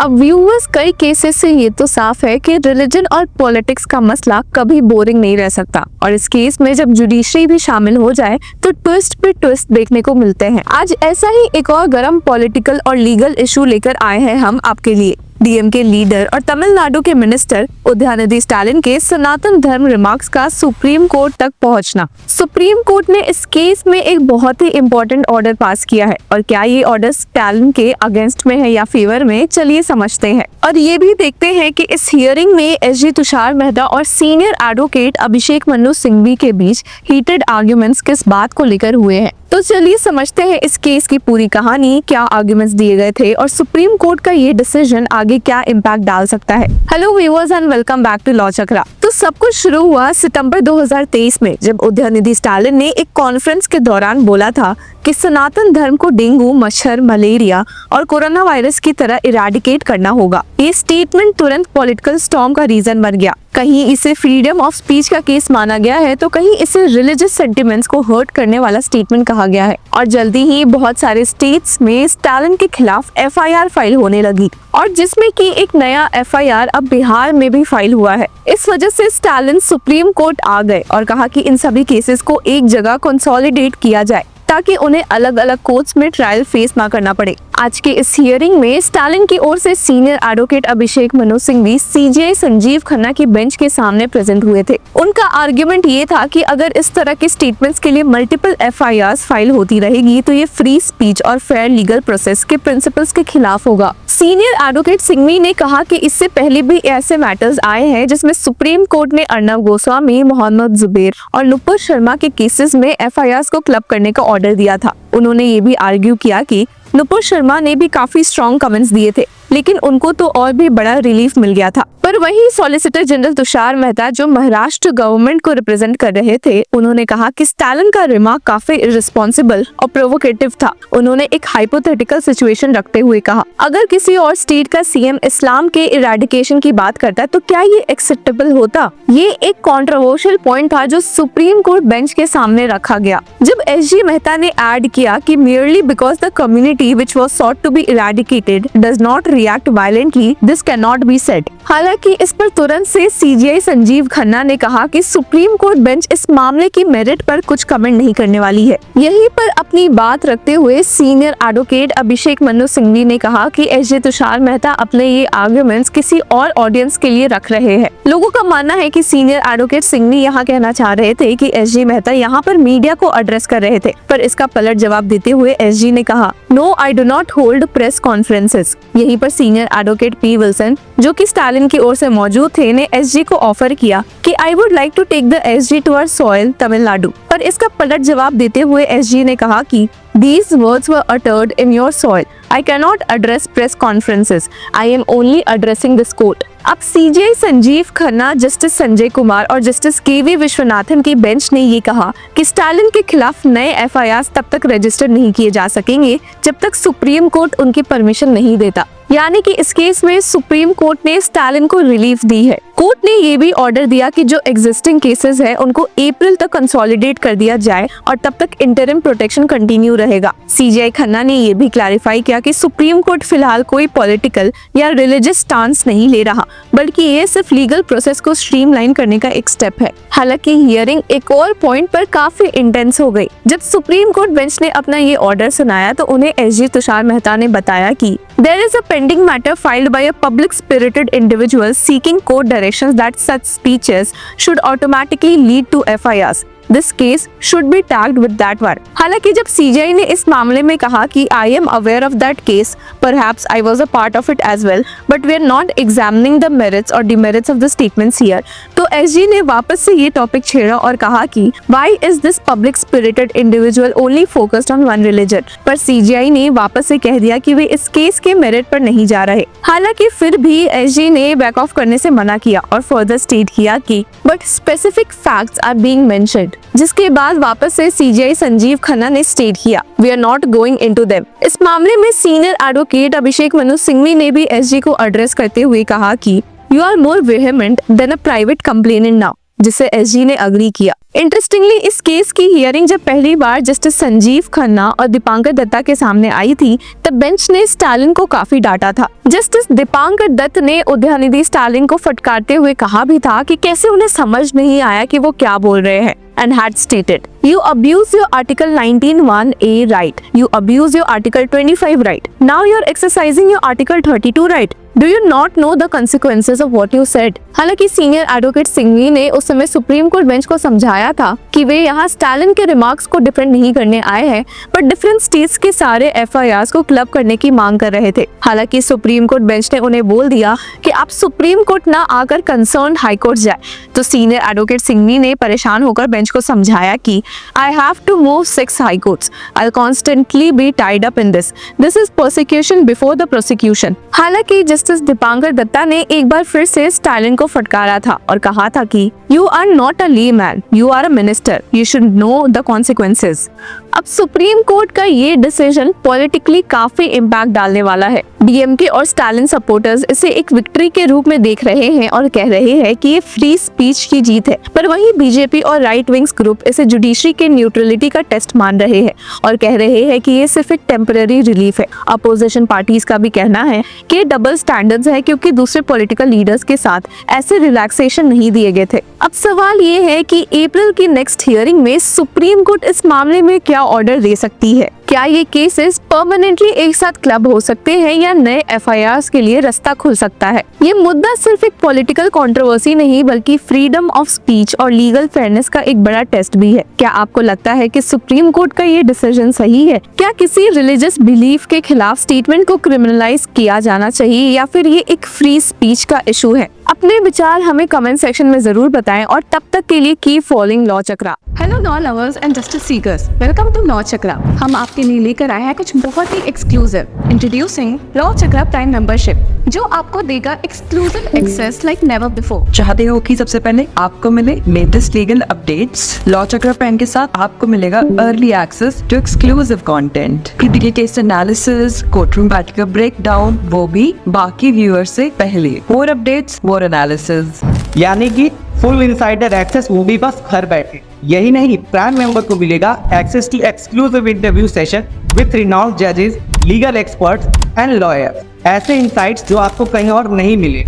अब व्यूअर्स, कई केसेस से ये तो साफ है कि रिलीजन और पॉलिटिक्स का मसला कभी बोरिंग नहीं रह सकता, और इस केस में जब जुडिशरी भी शामिल हो जाए तो ट्विस्ट पे ट्विस्ट देखने को मिलते हैं। आज ऐसा ही एक और गर्म पॉलिटिकल और लीगल इशू लेकर आए हैं हम आपके लिए। डीएमके लीडर और तमिलनाडु के मिनिस्टर उदयनिधि स्टालिन के सनातन धर्म रिमार्क्स का सुप्रीम कोर्ट तक पहुंचना। सुप्रीम कोर्ट ने इस केस में एक बहुत ही इम्पोर्टेंट ऑर्डर पास किया है, और क्या ये ऑर्डर स्टालिन के अगेंस्ट में है या फेवर में, चलिए समझते हैं। और ये भी देखते हैं कि इस हियरिंग में एसजी तुषार मेहता और सीनियर एडवोकेट अभिषेक मनु सिंघवी के बीच हीटेड आर्ग्यूमेंट्स किस बात को लेकर हुए हैं। तो चलिए समझते हैं इस केस की पूरी कहानी, क्या आर्ग्यूमेंट्स दिए गए थे और सुप्रीम कोर्ट का ये डिसीजन आगे क्या इम्पैक्ट डाल सकता है। Hello viewers and welcome back to law Chakra. तो सब कुछ शुरू हुआ सितंबर 2023 में, जब उदयनिधि स्टालिन ने एक कॉन्फ्रेंस के दौरान बोला था कि सनातन धर्म को डेंगू, मच्छर, मलेरिया और कोरोना वायरस की तरह इरेडिकेट करना होगा। ये स्टेटमेंट तुरंत पॉलिटिकल स्टॉर्म का रीजन बन गया। कहीं इसे फ्रीडम ऑफ स्पीच का केस माना गया है, तो कहीं इसे रिलीजियस सेंटिमेंट्स को हर्ट करने वाला स्टेटमेंट कहा गया है। और जल्दी ही बहुत सारे स्टेट्स में स्टालिन के खिलाफ एफआईआर फाइल होने लगी, और जिसमें कि एक नया एफआईआर अब बिहार में भी फाइल हुआ है। इस वजह से स्टालिन सुप्रीम कोर्ट आ गए और कहा कि इन सभी केसेस को एक जगह कंसोलिडेट किया जाए, ताकि उन्हें अलग अलग कोर्ट्स में ट्रायल फेस ना करना पड़े। आज के इस हियरिंग में स्टालिन की ओर से senior advocate Abhishek Manu Singhvi CJI Sanjeev Khanna की बेंच के सामने प्रेजेंट हुए थे। उनका आर्ग्यूमेंट ये था कि अगर इस तरह के स्टेटमेंट्स के लिए मल्टीपल एफआईआर्स फाइल होती रहेगी तो ये फ्री स्पीच और फेयर लीगल प्रोसेस के प्रिंसिपल्स के खिलाफ होगा। सीनियर एडवोकेट सिंघवी ने कहा कि इससे पहले भी ऐसे मैटर्स आए हैं जिसमें सुप्रीम कोर्ट ने अर्नब गोस्वामी, मोहम्मद जुबैर और नुपुर शर्मा के केसेस में एफआईआर्स को क्लब करने का ऑर्डर दिया था। उन्होंने ये भी आर्ग्यू किया कि नुपुर शर्मा ने भी काफी स्ट्रॉन्ग कमेंट्स दिए थे, लेकिन उनको तो और भी बड़ा रिलीफ मिल गया था। पर वही सॉलिसिटर जनरल तुषार मेहता, जो महाराष्ट्र गवर्नमेंट को रिप्रेजेंट कर रहे थे, उन्होंने कहा कि स्टालिन का रिमार्क काफी इररिस्पॉन्सिबल और प्रोवोकेटिव था। उन्होंने एक हाइपोथेटिकल सिचुएशन रखते हुए कहा, अगर किसी और स्टेट का सीएम इस्लाम के इरेडिकेशन की बात करता तो क्या ये एक्सेप्टेबल होता? ये एक कंट्रोवर्शियल पॉइंट था जो सुप्रीम कोर्ट बेंच के सामने रखा गया। जब एसजी मेहता ने ऐड किया कि merely because the community which was sought to be eradicated does not react violently, this cannot be said। हालांकि इस पर तुरंत से सीजेआई संजीव खन्ना ने कहा कि सुप्रीम कोर्ट बेंच इस मामले की मेरिट पर कुछ कमेंट नहीं करने वाली है। यहीं पर अपनी बात रखते हुए सीनियर एडवोकेट अभिषेक मनु सिंघवी ने कहा कि एसजी तुषार मेहता अपने ये आर्ग्यूमेंट्स किसी और ऑडियंस के लिए रख रहे हैं। लोगों का मानना है कि सीनियर एडवोकेट सिंघवी यहाँ कहना चाह रहे थे कि एसजी मेहता यहाँ पर मीडिया को एड्रेस कर रहे थे, पर इसका पलट जवाब देते हुए एसजी ने कहा, no I do not hold press conferences. यहीं पर सीनियर एडवोकेट पी विल्सन, जो कि स्टालिन की ओर से मौजूद थे, ने एसजी को ऑफर किया कि I would like to take the SG to our soil Tamil Nadu. पर इसका पलट जवाब देते हुए एसजी ने कहा कि These words were uttered in your soil. I cannot address press conferences. I am only addressing this court. अब सीजेआई संजीव खन्ना, जस्टिस संजय कुमार और जस्टिस केवी विश्वनाथन की बेंच ने ये कहा कि स्टालिन के खिलाफ नए एफआईआर तब तक रजिस्टर नहीं किए जा सकेंगे जब तक सुप्रीम कोर्ट उनकी परमिशन नहीं देता। यानी कि इस केस में सुप्रीम कोर्ट ने स्टालिन को रिलीफ दी है। कोर्ट ने ये भी ऑर्डर दिया कि जो एग्जिस्टिंग केसेस है उनको अप्रैल तक कंसोलिडेट कर दिया जाए, और तब तक इंटरिम प्रोटेक्शन कंटिन्यू रहेगा। सीजेआई खन्ना ने ये भी क्लैरिफाई किया कि सुप्रीम कोर्ट फिलहाल कोई पॉलिटिकल या रिलीजियस स्टांस नहीं ले रहा, बल्कि ये सिर्फ लीगल प्रोसेस को स्ट्रीमलाइन करने का एक स्टेप है। हालांकि हियरिंग एक और पॉइंट पर काफी इंटेंस हो गई। जब सुप्रीम कोर्ट बेंच ने अपना ये ऑर्डर सुनाया तो उन्हें एसजी तुषार मेहता ने बताया कि there is a pending matter filed by a public spirited individual seeking court directions that such speeches should automatically lead to FIRs. This case should be tagged with that one। हालांकि जब CJI ने इस मामले में कहा कि I am aware of that case, perhaps I was a part of it as well, but we are not examining the merits or demerits of the statements here, तो SG ने वापस से ये टॉपिक छेड़ा और कहा कि why is this public spirited individual only focused on one religion? पर सीजेआई ने वापस से कह दिया कि वे इस केस के मेरिट पर नहीं जा रहे। हालांकि फिर भी एसजी ने बैक ऑफ करने से मना किया और फर्दर स्टेट किया कि but specific facts are being mentioned, जिसके बाद वापस से सीजेआई संजीव खन्ना ने स्टेट किया we are not going into them. इस मामले में सीनियर एडवोकेट अभिषेक मनु सिंघवी ने भी एसजी को एड्रेस करते हुए कहा कि you are more vehement than a private complainant now, जिसे एसजी ने अग्री किया। इंटरेस्टिंगली इस केस की हियरिंग जब पहली बार जस्टिस संजीव खन्ना और दीपांकर दत्ता के सामने आई थी, तब बेंच ने स्टालिन को काफी डांटा था। जस्टिस दीपांकर दत्त ने उदयनिधि स्टालिन को फटकारते हुए कहा भी था कि कैसे उन्हें समझ नहीं आया कि वो क्या बोल रहे हैं, and had stated, "You abuse your Article 19(1)(a) right. You abuse your Article 25 right. Now you're exercising your Article 32 right. Do you not know the consequences of what you said?" हालांकि सीनियर एडवोकेट सिंघवी ने उस समय supreme court bench को समझाया था कि वे यहाँ Stalin के रिमार्क्स को डिफेंड नहीं करने आए हैं, बट डिफरेंट स्टेट्स के सारे एफआईआर्स को क्लब करने की मांग कर रहे थे। हालांकि सुप्रीम कोर्ट बेंच ने उन्हें बोल दिया कि आप सुप्रीम कोर्ट ना आकर कंसर्न हाई कोर्ट जाए। तो सीनियर एडवोकेट सिंघवी ने परेशान होकर बेंच को समझाया कि I have to move 6 high courts. I'll constantly be tied up in this. This is persecution before the prosecution. हालांकि जस्टिस दीपांकर दत्ता ने एक बार फिर से स्टालिन को फटकारा था और कहा था कि You are not a layman. You are a minister. You should know the consequences. अब सुप्रीम कोर्ट का ये डिसीजन पॉलिटिकली काफी इम्पैक्ट डालने वाला है। डीएमके और स्टालिन सपोर्टर्स इसे एक विक्ट्री के रूप में देख रहे हैं और कह रहे हैं कि ये फ्री स्पीच की जीत है, पर वहीं बीजेपी और राइट विंग्स ग्रुप इसे जुडिशरी के न्यूट्रलिटी का टेस्ट मान रहे हैं और कह रहे हैं कि ये सिर्फ एक टेम्पररी रिलीफ है। अपोजिशन पार्टीज का भी कहना है कि ये डबल स्टैंडर्ड्स है, क्योंकि दूसरे पॉलिटिकल लीडर्स के साथ ऐसे रिलैक्सेशन नहीं दिए गए थे। अब सवाल ये है कि अप्रैल की नेक्स्ट हियरिंग में सुप्रीम कोर्ट इस मामले में क्या ऑर्डर दे सकती है। क्या ये केसेस परमानेंटली एक साथ क्लब हो सकते हैं या नए एफआईआर्स के लिए रास्ता खुल सकता है। ये मुद्दा सिर्फ एक पॉलिटिकल कंट्रोवर्सी नहीं, बल्कि फ्रीडम ऑफ स्पीच और लीगल फेयरनेस का एक बड़ा टेस्ट भी है। क्या आपको लगता है कि सुप्रीम कोर्ट का ये डिसीजन सही है? क्या किसी रिलीजियस बिलीफ के खिलाफ स्टेटमेंट को क्रिमिनलाइज किया जाना चाहिए या फिर ये एक फ्री स्पीच का इशू है? अपने विचार हमें कमेंट सेक्शन में जरूर बताएं और तब तक के लिए keep following law Chakra. Hello law lovers and justice seekers, welcome to law Chakra. हम आपके लिए लेकर आए हैं कुछ बहुत ही exclusive. Introducing law Chakra prime membership, जो आपको देगा exclusive access like never before. चाहते हो कि सबसे पहले आपको मिले latest legal updates? Law Chakra prime के साथ आपको मिलेगा early access to exclusive content, critical case analysis, courtroom battle का ब्रेकडाउन, वो भी बाकी व्यूअर्स से पहले। मोर अपडेट्स, मोर एनालिसिस, यानी कि फुल इनसाइडर एक्सेस, वो भी बस घर बैठे। यही नहीं, प्राइम मेंबर को मिलेगा access to exclusive interview session with renowned जजेस, लीगल एक्सपर्ट्स एंड लॉयर्स। ऐसे इनसाइट्स जो आपको कहीं और नहीं मिले।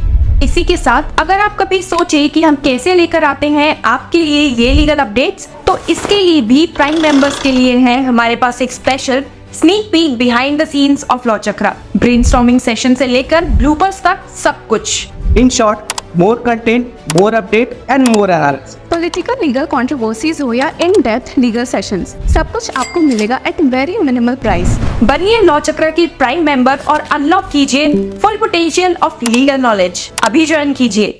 इसी के साथ अगर आप कभी सोचे कि हम कैसे लेकर आते हैं आपके लिए ये लीगल अपडेट्स, तो इसके लिए भी प्राइम मेंबर्स के लिए है हमारे पास एक special sneak peek behind the scenes of law chakra. Brainstorming session से लेकर ब्लूपर्स तक सब कुछ। In short, more content, more update and more analysis. Political legal controversies हो या इन डेप्थ लीगल सेशंस, सब कुछ आपको मिलेगा एट वेरी मिनिमल प्राइस। बनिए लॉ चक्रा की प्राइम मेंबर और अनलॉक कीजिए full potential of legal knowledge. अभी ज्वाइन कीजिए।